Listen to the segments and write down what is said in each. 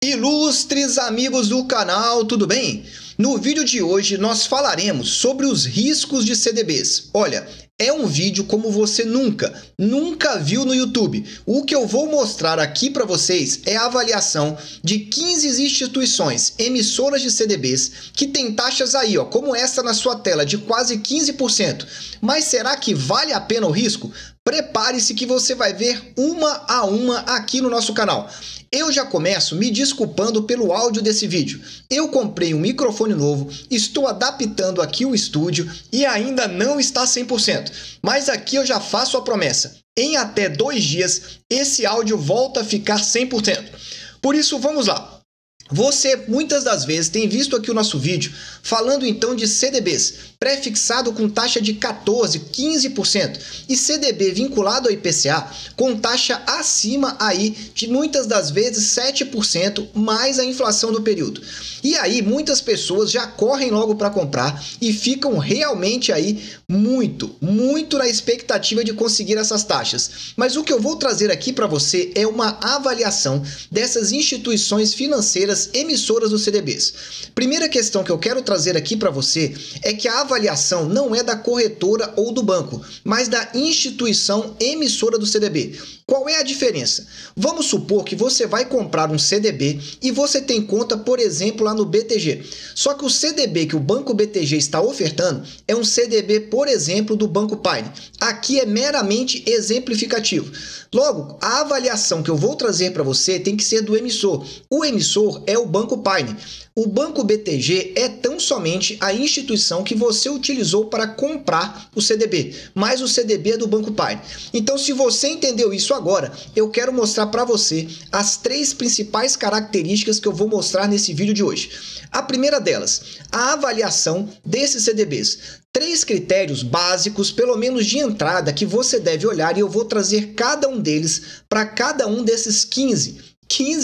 Ilustres amigos do canal, tudo bem? No vídeo de hoje nós falaremos sobre os riscos de CDBs. Olha, é um vídeo como você nunca viu no YouTube. O que eu vou mostrar aqui para vocês é a avaliação de 15 instituições emissoras de CDBs que tem taxas aí, ó, como essa na sua tela, de quase 15%. Mas será que vale a pena o risco? Prepare-se que você vai ver uma a uma aqui no nosso canal. Eu já começo me desculpando pelo áudio desse vídeo. Eu comprei um microfone novo, estou adaptando aqui o estúdio e ainda não está 100%. Mas aqui eu já faço a promessa. Em até 2 dias, esse áudio volta a ficar 100%. Por isso, vamos lá. Você, muitas das vezes, tem visto aqui o nosso vídeo falando então de CDBs, pré-fixado com taxa de 14%, 15% e CDB vinculado ao IPCA com taxa acima aí de muitas das vezes 7% mais a inflação do período. E aí muitas pessoas já correm logo para comprar e ficam realmente aí muito na expectativa de conseguir essas taxas. Mas o que eu vou trazer aqui para você é uma avaliação dessas instituições financeiras emissoras dos CDBs. Primeira questão que eu quero trazer aqui para você é que a avaliação não é da corretora ou do banco, mas da instituição emissora do CDB. Qual é a diferença? Vamos supor que você vai comprar um CDB e você tem conta, por exemplo, lá no BTG. Só que o CDB que o Banco BTG está ofertando é um CDB, por exemplo, do Banco Pine. Aqui é meramente exemplificativo. Logo, a avaliação que eu vou trazer para você tem que ser do emissor. O emissor é o Banco Pine. O Banco BTG é tão somente a instituição que você utilizou para comprar o CDB, mas o CDB é do Banco Pine. Então, se você entendeu isso agora, eu quero mostrar para você as 3 principais características que eu vou mostrar nesse vídeo de hoje. A primeira delas, a avaliação desses CDBs. 3 critérios básicos, pelo menos de entrada, que você deve olhar e eu vou trazer cada um deles para cada um desses 15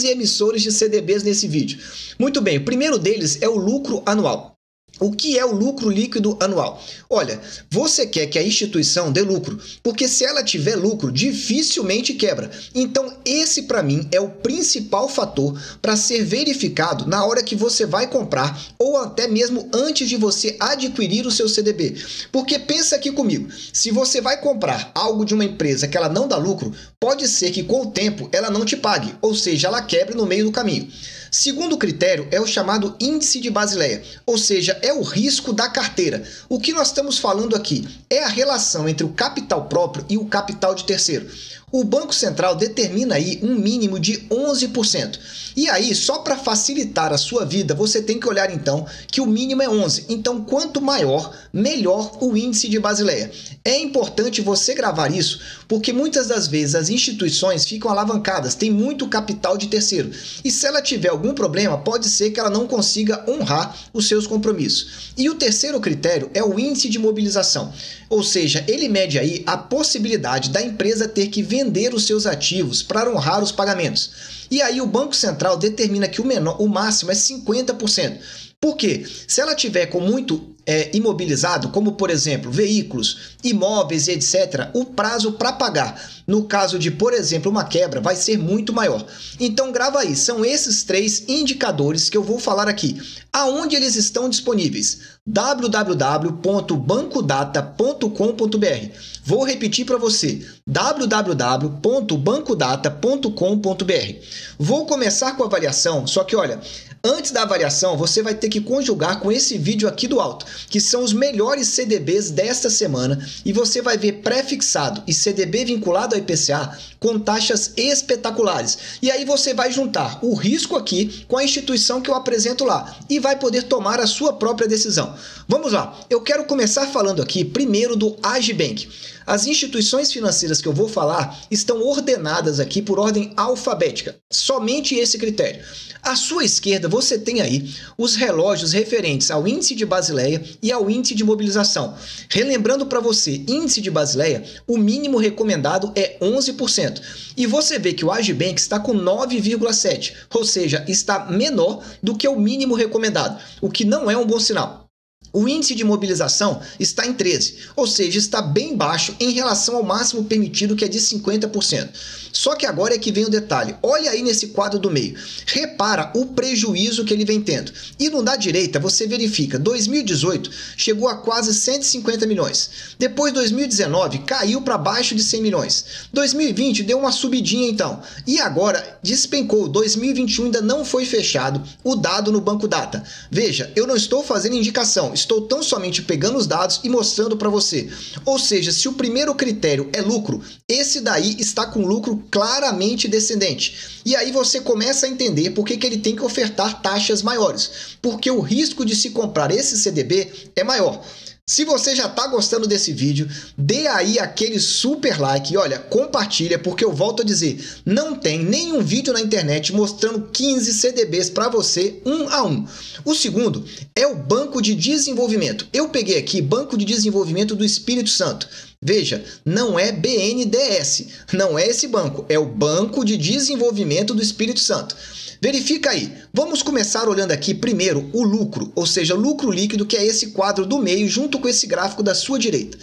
emissores de CDBs nesse vídeo. Muito bem, o primeiro deles é o lucro anual. O que é o lucro líquido anual? Olha, você quer que a instituição dê lucro, porque se ela tiver lucro, dificilmente quebra. Então, esse para mim é o principal fator para ser verificado na hora que você vai comprar ou até mesmo antes de você adquirir o seu CDB. Porque pensa aqui comigo, se você vai comprar algo de uma empresa que ela não dá lucro, pode ser que com o tempo ela não te pague, ou seja, ela quebre no meio do caminho. Segundo critério é o chamado índice de Basileia, ou seja, é o risco da carteira. O que nós estamos falando aqui é a relação entre o capital próprio e o capital de terceiro. O Banco Central determina aí um mínimo de 11%. E aí, só para facilitar a sua vida, você tem que olhar então que o mínimo é 11%. Então, quanto maior, melhor o índice de Basileia. É importante você gravar isso, porque muitas das vezes as instituições ficam alavancadas, tem muito capital de terceiro. E se ela tiver algum problema, pode ser que ela não consiga honrar os seus compromissos. E o terceiro critério é o índice de mobilização. Ou seja, ele mede aí a possibilidade da empresa ter que vender os seus ativos para honrar os pagamentos. E aí o Banco Central determina que o máximo é 50%. Por quê? Se ela tiver com muito imobilizado, como por exemplo veículos, imóveis e etc., o prazo para pagar, no caso de, por exemplo, uma quebra, vai ser muito maior. Então grava aí, são esses 3 indicadores que eu vou falar aqui. Aonde eles estão disponíveis? www.bancodata.com.br. Vou repetir para você, www.bancodata.com.br. Vou começar com a avaliação, só que olha, antes da avaliação, você vai ter que conjugar com esse vídeo aqui do alto, que são os melhores CDBs desta semana, e você vai ver pré-fixado e CDB vinculado ao IPCA com taxas espetaculares. E aí você vai juntar o risco aqui com a instituição que eu apresento lá e vai poder tomar a sua própria decisão. Vamos lá, eu quero começar falando aqui primeiro do Agibank. As instituições financeiras que eu vou falar estão ordenadas aqui por ordem alfabética, somente esse critério. À sua esquerda você tem aí os relógios referentes ao índice de Basileia e ao índice de mobilização. Relembrando para você, índice de Basileia, o mínimo recomendado é 11%. E você vê que o Agibank está com 9,7%, ou seja, está menor do que o mínimo recomendado, o que não é um bom sinal. O índice de mobilização está em 13, ou seja, está bem baixo em relação ao máximo permitido, que é de 50%. Só que agora é que vem o detalhe. Olha aí nesse quadro do meio. Repara o prejuízo que ele vem tendo. E no da direita você verifica, 2018 chegou a quase 150 milhões. Depois 2019 caiu para baixo de 100 milhões. 2020 deu uma subidinha então. E agora despencou. 2021 ainda não foi fechado o dado no Banco Data. Veja, eu não estou fazendo indicação. Estou tão somente pegando os dados e mostrando para você. Ou seja, se o primeiro critério é lucro, esse daí está com lucro claramente descendente. E aí você começa a entender por que ele tem que ofertar taxas maiores. Porque o risco de se comprar esse CDB é maior. Se você já está gostando desse vídeo, dê aí aquele super like e olha, compartilha, porque eu volto a dizer, não tem nenhum vídeo na internet mostrando 15 CDBs para você, um a um. O segundo é o Banco de Desenvolvimento. Eu peguei aqui Banco de Desenvolvimento do Espírito Santo. Veja, não é BNDES, não é esse banco, é o Banco de Desenvolvimento do Espírito Santo. Verifica aí. Vamos começar olhando aqui primeiro o lucro, ou seja, lucro líquido, que é esse quadro do meio junto com esse gráfico da sua direita.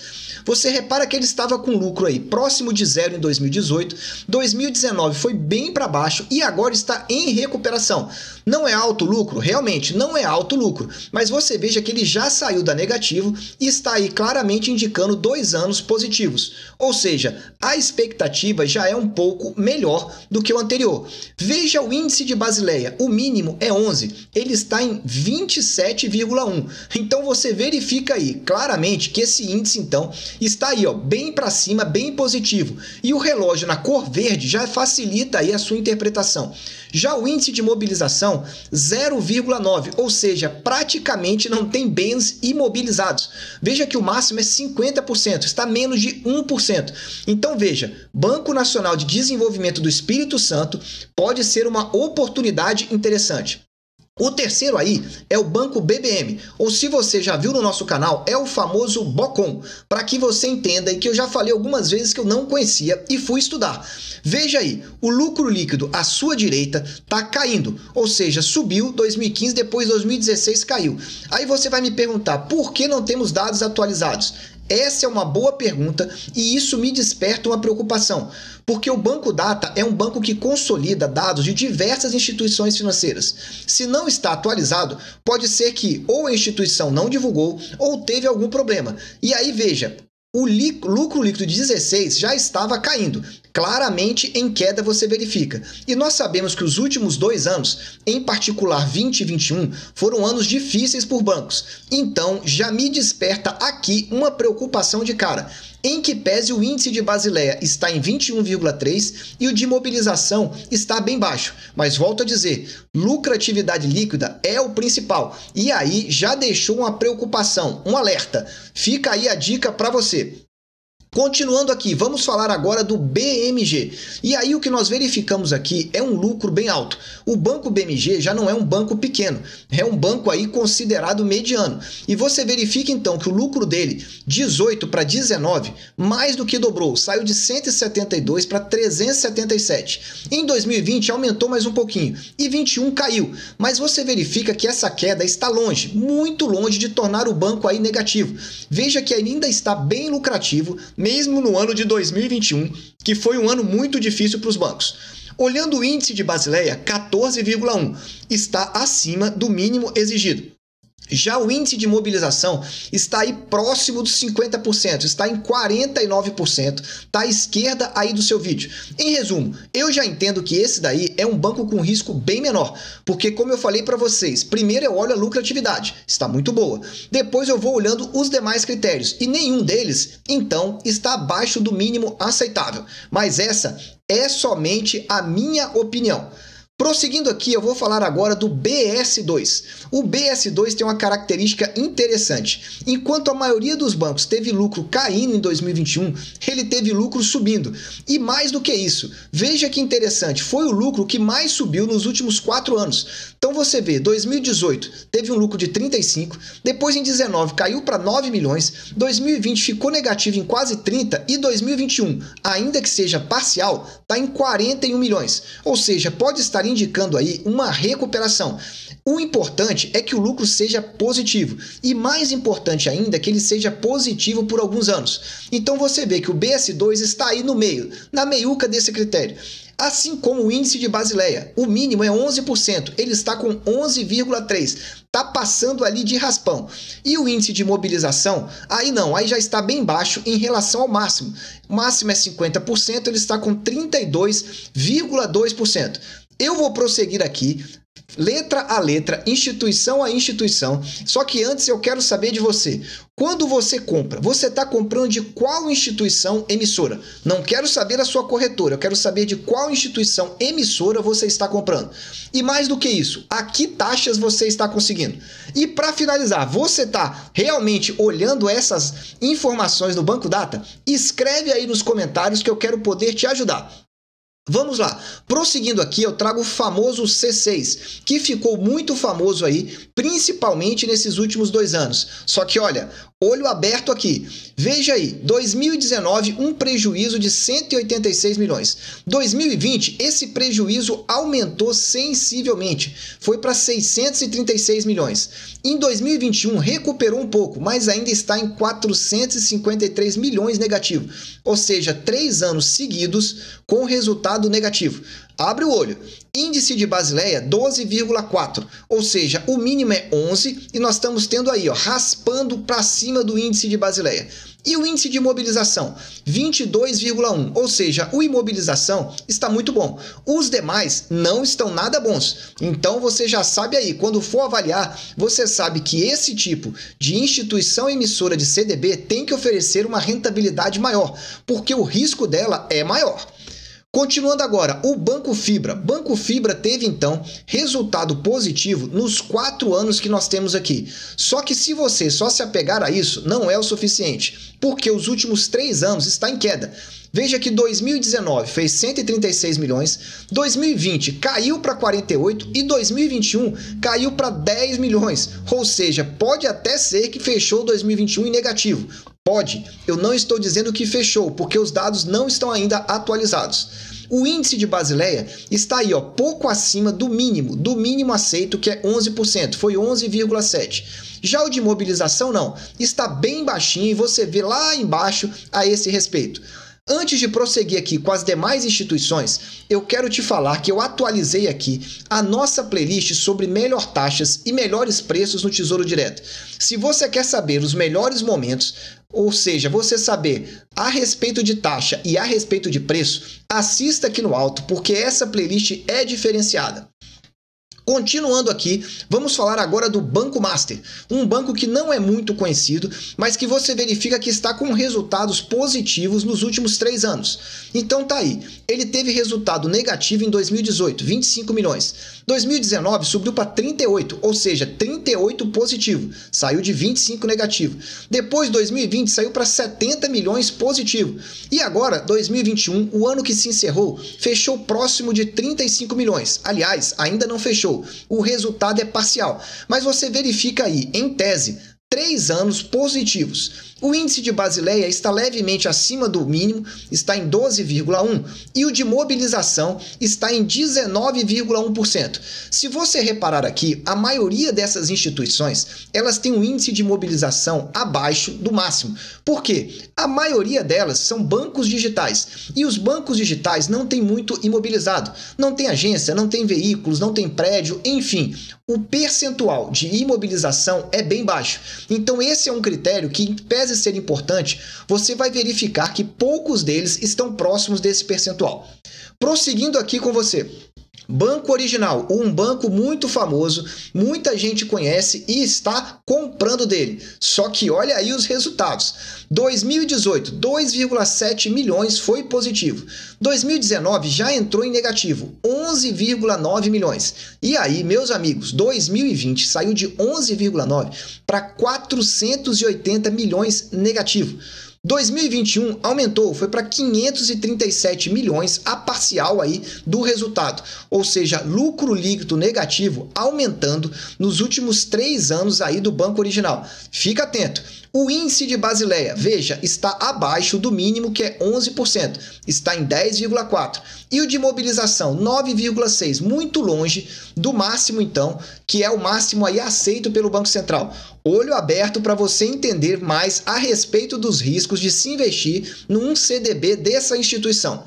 Você repara que ele estava com lucro aí próximo de zero em 2018, 2019 foi bem para baixo e agora está em recuperação. Não é alto lucro? Realmente, não é alto lucro, mas você veja que ele já saiu da negativo e está aí claramente indicando 2 anos positivos. Ou seja, a expectativa já é um pouco melhor do que o anterior. Veja o índice de Basileia, o mínimo é 11, ele está em 27,1. Então você verifica aí claramente que esse índice então está aí, ó, bem para cima, bem positivo. E o relógio na cor verde já facilita aí a sua interpretação. Já o índice de mobilização, 0,9, ou seja, praticamente não tem bens imobilizados. Veja que o máximo é 50%, está menos de 1%. Então veja, Banco Nacional de Desenvolvimento do Espírito Santo pode ser uma oportunidade interessante. O terceiro aí é o Banco BBM, ou se você já viu no nosso canal, é o famoso BOCOM, para que você entenda e que eu já falei algumas vezes que eu não conhecia e fui estudar. Veja aí, o lucro líquido à sua direita está caindo, ou seja, subiu 2015, depois 2016 caiu. Aí você vai me perguntar, por que não temos dados atualizados? Essa é uma boa pergunta e isso me desperta uma preocupação, porque o Banco Data é um banco que consolida dados de diversas instituições financeiras. Se não está atualizado, pode ser que ou a instituição não divulgou ou teve algum problema. E aí veja, o lucro líquido de 16 já estava caindo. Claramente em queda você verifica. E nós sabemos que os últimos 2 anos, em particular 20 e 21, foram anos difíceis por bancos. Então já me desperta aqui uma preocupação de cara. Em que pese o índice de Basileia está em 21,3 e o de mobilização está bem baixo. Mas volto a dizer, lucratividade líquida é o principal. E aí já deixou uma preocupação, um alerta. Fica aí a dica para você. Continuando aqui, vamos falar agora do BMG. E aí o que nós verificamos aqui é um lucro bem alto. O Banco BMG já não é um banco pequeno, é um banco aí considerado mediano. E você verifica então que o lucro dele, 18 para 19, mais do que dobrou, saiu de 172 para 377. Em 2020 aumentou mais um pouquinho e 21 caiu. Mas você verifica que essa queda está longe, muito longe de tornar o banco aí negativo. Veja que ainda está bem lucrativo, mesmo no ano de 2021, que foi um ano muito difícil para os bancos. Olhando o índice de Basileia, 14,1, está acima do mínimo exigido. Já o índice de mobilização está aí próximo dos 50%, está em 49%, está à esquerda aí do seu vídeo. Em resumo, eu já entendo que esse daí é um banco com risco bem menor, porque como eu falei para vocês, primeiro eu olho a lucratividade, está muito boa. Depois eu vou olhando os demais critérios e nenhum deles, então, está abaixo do mínimo aceitável. Mas essa é somente a minha opinião. Prosseguindo aqui, eu vou falar agora do BS2. O BS2 tem uma característica interessante. Enquanto a maioria dos bancos teve lucro caindo em 2021, ele teve lucro subindo. E mais do que isso, veja que interessante, foi o lucro que mais subiu nos últimos 4 anos. Então você vê, 2018 teve um lucro de 35, depois em 19 caiu para 9 milhões, 2020 ficou negativo em quase 30 e 2021, ainda que seja parcial, está em 41 milhões. Ou seja, pode estar estar indicando aí uma recuperação. O importante é que o lucro seja positivo e mais importante ainda que ele seja positivo por alguns anos. Então você vê que o BS2 está aí no meio, na meiuca desse critério. Assim como o índice de Basileia, o mínimo é 11%, ele está com 11,3%, está passando ali de raspão. E o índice de mobilização, aí não, aí já está bem baixo em relação ao máximo. O máximo é 50%, ele está com 32,2%. Eu vou prosseguir aqui, letra a letra, instituição a instituição, só que antes eu quero saber de você. Quando você compra, você está comprando de qual instituição emissora? Não quero saber a sua corretora, eu quero saber de qual instituição emissora você está comprando. E mais do que isso, a que taxas você está conseguindo? E para finalizar, você está realmente olhando essas informações no Banco Data? Escreve aí nos comentários que eu quero poder te ajudar. Vamos lá, prosseguindo aqui, eu trago o famoso C6, que ficou muito famoso aí, principalmente nesses últimos 2 anos. Só que olha, olho aberto aqui, veja aí, 2019 um prejuízo de 186 milhões, 2020 esse prejuízo aumentou sensivelmente, foi para 636 milhões, em 2021 recuperou um pouco, mas ainda está em 453 milhões negativo, ou seja, 3 anos seguidos com resultado negativo. Abre o olho. Índice de Basileia 12,4, ou seja, o mínimo é 11 e nós estamos tendo aí, ó, raspando para cima do índice de Basileia. E o índice de imobilização 22,1, ou seja, o imobilização está muito bom. Os demais não estão nada bons. Então você já sabe aí, quando for avaliar, você sabe que esse tipo de instituição emissora de CDB tem que oferecer uma rentabilidade maior, porque o risco dela é maior. Continuando agora, o Banco Fibra. Banco Fibra teve, então, resultado positivo nos 4 anos que nós temos aqui. Só que se você só se apegar a isso, não é o suficiente, porque os últimos 3 anos está em queda. Veja que 2019 fez 136 milhões, 2020 caiu para 48 e 2021 caiu para 10 milhões. Ou seja, pode até ser que fechou 2021 em negativo. Pode, eu não estou dizendo que fechou, porque os dados não estão ainda atualizados. O índice de Basileia está aí, ó, pouco acima do mínimo aceito, que é 11%, foi 11,7%. Já o de mobilização não, está bem baixinho e você vê lá embaixo a esse respeito. Antes de prosseguir aqui com as demais instituições, eu quero te falar que eu atualizei aqui a nossa playlist sobre melhor taxas e melhores preços no Tesouro Direto. Se você quer saber os melhores momentos, ou seja, você saber a respeito de taxa e a respeito de preço, assista aqui no alto, porque essa playlist é diferenciada. Continuando aqui, vamos falar agora do Banco Master, um banco que não é muito conhecido, mas que você verifica que está com resultados positivos nos últimos 3 anos. Então tá aí, ele teve resultado negativo em 2018, 25 milhões. 2019 subiu para 38, ou seja, 38 positivo, saiu de 25 negativo. Depois 2020 saiu para 70 milhões positivo. E agora 2021, o ano que se encerrou, fechou próximo de 35 milhões. Aliás, ainda não fechou. O resultado é parcial, mas você verifica aí, em tese, 3 anos positivos. O índice de Basileia está levemente acima do mínimo, está em 12,1%, e o de mobilização está em 19,1%. Se você reparar aqui, a maioria dessas instituições, elas têm um índice de mobilização abaixo do máximo. Por quê? A maioria delas são bancos digitais, e os bancos digitais não têm muito imobilizado. Não tem agência, não tem veículos, não tem prédio, enfim, o percentual de imobilização é bem baixo. Então esse é um critério que, em pese ser importante, você vai verificar que poucos deles estão próximos desse percentual. Prosseguindo aqui com você. Banco Original, um banco muito famoso, muita gente conhece e está comprando dele. Só que olha aí os resultados. 2018, 2,7 milhões foi positivo. 2019 já entrou em negativo, 11,9 milhões. E aí, meus amigos, 2020 saiu de 11,9 para 480 milhões negativo. 2021 aumentou, foi para 537 milhões a parcial aí do resultado, ou seja, lucro líquido negativo aumentando nos últimos 3 anos aí do Banco Original. Fica atento, O índice de Basileia, veja, está abaixo do mínimo, que é 11%, está em 10,4%. E o de mobilização, 9,6%, muito longe do máximo, então, que é o máximo aí aceito pelo Banco Central. Olho aberto para você entender mais a respeito dos riscos de se investir num CDB dessa instituição.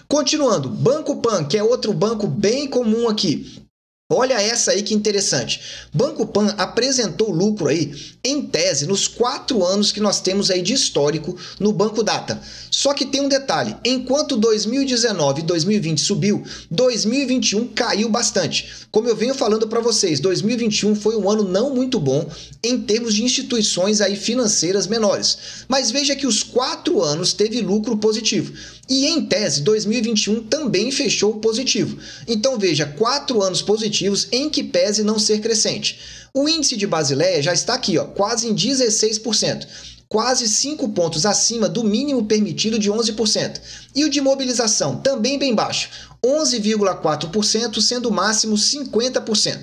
Continuando, Banco Pan, que é outro banco bem comum aqui. Olha essa aí que interessante. Banco Pan apresentou lucro aí, em tese, nos 4 anos que nós temos aí de histórico no Banco Data. Só que tem um detalhe, enquanto 2019 e 2020 subiu, 2021 caiu bastante. Como eu venho falando para vocês, 2021 foi um ano não muito bom em termos de instituições aí financeiras menores. Mas veja que os 4 anos teve lucro positivo. E em tese, 2021 também fechou positivo. Então veja, 4 anos positivos em que pese não ser crescente. O índice de Basileia já está aqui, ó, quase em 16%. Quase 5 pontos acima do mínimo permitido de 11%. E o de mobilização, também bem baixo, 11,4%, sendo o máximo 50%.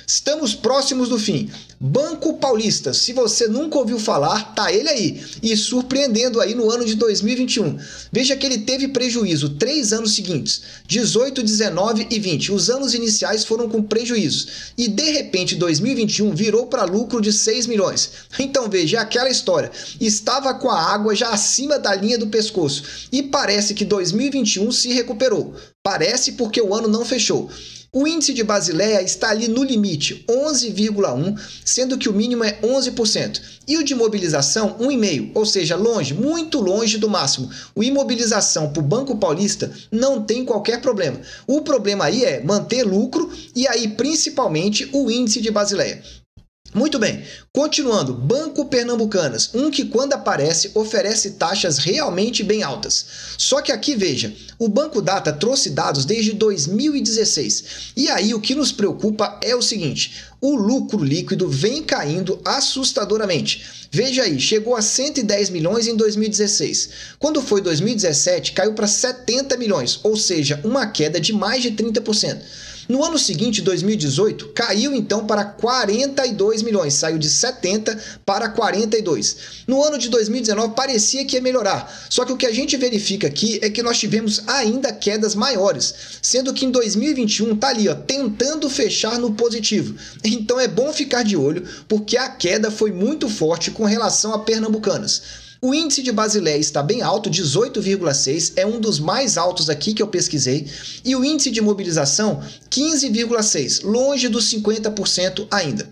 Estamos próximos do fim. Banco Paulista, se você nunca ouviu falar, tá ele aí, e surpreendendo aí no ano de 2021. Veja que ele teve prejuízo 3 anos seguintes, 18, 19 e 20. Os anos iniciais foram com prejuízos e de repente 2021 virou para lucro de 6 milhões. Então veja, aquela história, estava com a água já acima da linha do pescoço e parece que 2021 se recuperou. Parece porque o ano não fechou. O índice de Basileia está ali no limite, 11,1%, sendo que o mínimo é 11%. E o de mobilização, 1,5%, ou seja, longe, muito longe do máximo. O imobilização para o Banco Paulista não tem qualquer problema. O problema aí é manter lucro e aí principalmente o índice de Basileia. Muito bem, continuando, Banco Pernambucanas, um que quando aparece oferece taxas realmente bem altas. Só que aqui veja, o Banco Data trouxe dados desde 2016 e aí o que nos preocupa é o seguinte, o lucro líquido vem caindo assustadoramente. Veja aí, chegou a 110 milhões em 2016. Quando foi 2017, caiu para 70 milhões, ou seja, uma queda de mais de 30%. No ano seguinte, 2018, caiu então para 42 milhões, saiu de 70 para 42. No ano de 2019 parecia que ia melhorar, só que o que a gente verifica aqui é que nós tivemos ainda quedas maiores, sendo que em 2021 está ali, ó, tentando fechar no positivo. Então é bom ficar de olho, porque a queda foi muito forte com relação a Pernambucanas. O índice de Basileia está bem alto, 18,6%, é um dos mais altos aqui que eu pesquisei, e o índice de mobilização, 15,6%, longe dos 50% ainda.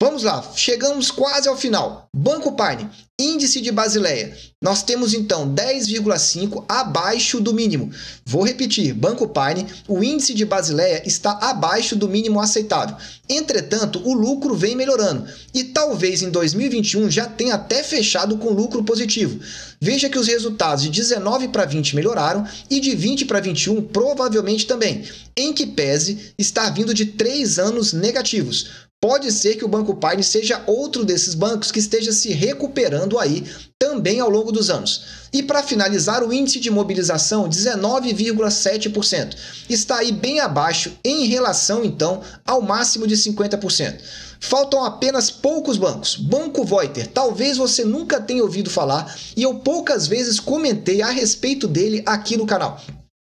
Vamos lá, chegamos quase ao final. Banco Paine, índice de Basileia. Nós temos então 10,5 abaixo do mínimo. Vou repetir, Banco Paine, o índice de Basileia está abaixo do mínimo aceitável. Entretanto, o lucro vem melhorando e talvez em 2021 já tenha até fechado com lucro positivo. Veja que os resultados de 19 para 20 melhoraram e de 20 para 21 provavelmente também, em que pese estar vindo de 3 anos negativos. Pode ser que o Banco Paine seja outro desses bancos que esteja se recuperando aí também ao longo dos anos. E para finalizar, o índice de mobilização, 19,7%. Está aí bem abaixo em relação, então, ao máximo de 50%. Faltam apenas poucos bancos. Banco Voiter, talvez você nunca tenha ouvido falar e eu poucas vezes comentei a respeito dele aqui no canal.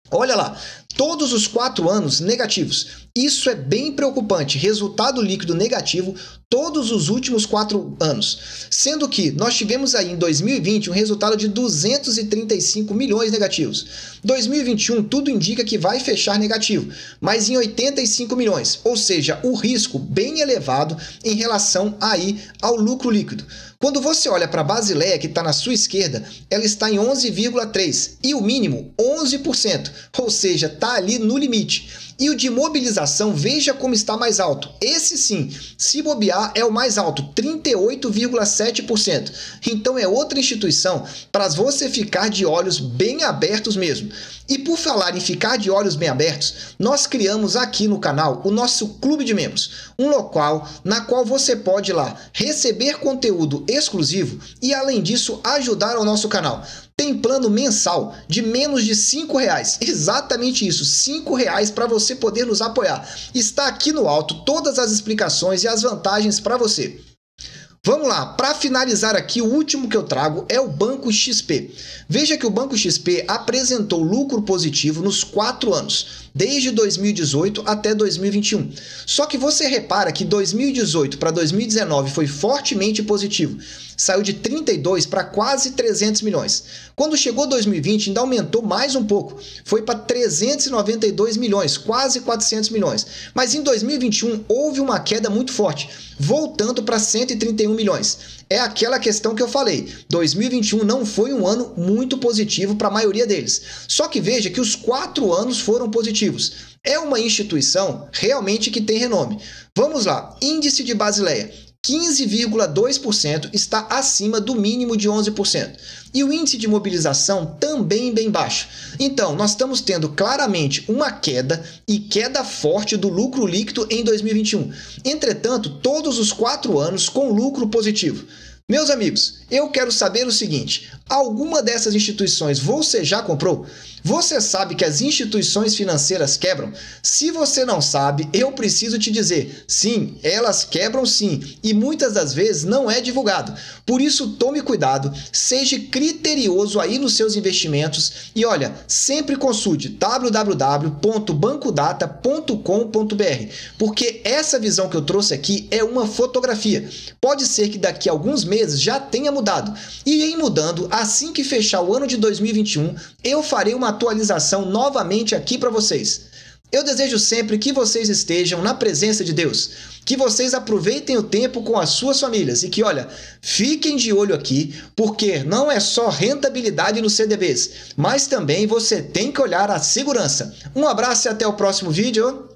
Olha lá, todos os 4 anos negativos. Isso é bem preocupante, resultado líquido negativo todos os últimos 4 anos. Sendo que nós tivemos aí em 2020 um resultado de 235 milhões negativos. 2021 tudo indica que vai fechar negativo, mas em 85 milhões, ou seja, o risco bem elevado em relação aí ao lucro líquido. Quando você olha para a Basileia, que está na sua esquerda, ela está em 11,3% e o mínimo 11%, ou seja, está ali no limite. E o de mobilização, veja como está mais alto. Esse sim, se bobear, é o mais alto, 38,7%. Então é outra instituição para você ficar de olhos bem abertos mesmo. E por falar em ficar de olhos bem abertos, nós criamos aqui no canal o nosso Clube de Membros, um local na qual você pode ir lá receber conteúdo exclusivo e, além disso, ajudar ao nosso canal. Tem plano mensal de menos de R$5, exatamente isso, R$5 para você poder nos apoiar. Está aqui no alto todas as explicações e as vantagens para você. Vamos lá, para finalizar aqui, o último que eu trago é o Banco XP. Veja que o Banco XP apresentou lucro positivo nos 4 anos, desde 2018 até 2021. Só que você repara que 2018 para 2019 foi fortemente positivo. Saiu de 32 para quase 300 milhões. Quando chegou 2020, ainda aumentou mais um pouco. Foi para 392 milhões, quase 400 milhões. Mas em 2021 houve uma queda muito forte, voltando para 131 milhões. É aquela questão que eu falei. 2021 não foi um ano muito positivo para a maioria deles. Só que veja que os 4 anos foram positivos. É uma instituição realmente que tem renome. Vamos lá, índice de Basileia. 15,2% está acima do mínimo de 11%. E o índice de mobilização também bem baixo. Então, nós estamos tendo claramente uma queda e queda forte do lucro líquido em 2021. Entretanto, todos os 4 anos com lucro positivo. Meus amigos, eu quero saber o seguinte: alguma dessas instituições você já comprou? Você sabe que as instituições financeiras quebram? Se você não sabe, eu preciso te dizer, sim, elas quebram sim, e muitas das vezes não é divulgado. Por isso, tome cuidado, seja criterioso aí nos seus investimentos e olha, sempre consulte www.bancodata.com.br, porque essa visão que eu trouxe aqui é uma fotografia. Pode ser que daqui a alguns meses já tenha mudado. E em mudando, assim que fechar o ano de 2021, eu farei uma atualização novamente aqui para vocês. Eu desejo sempre que vocês estejam na presença de Deus, que vocês aproveitem o tempo com as suas famílias e que, olha, fiquem de olho aqui, porque não é só rentabilidade nos CDBs, mas também você tem que olhar a segurança. Um abraço e até o próximo vídeo.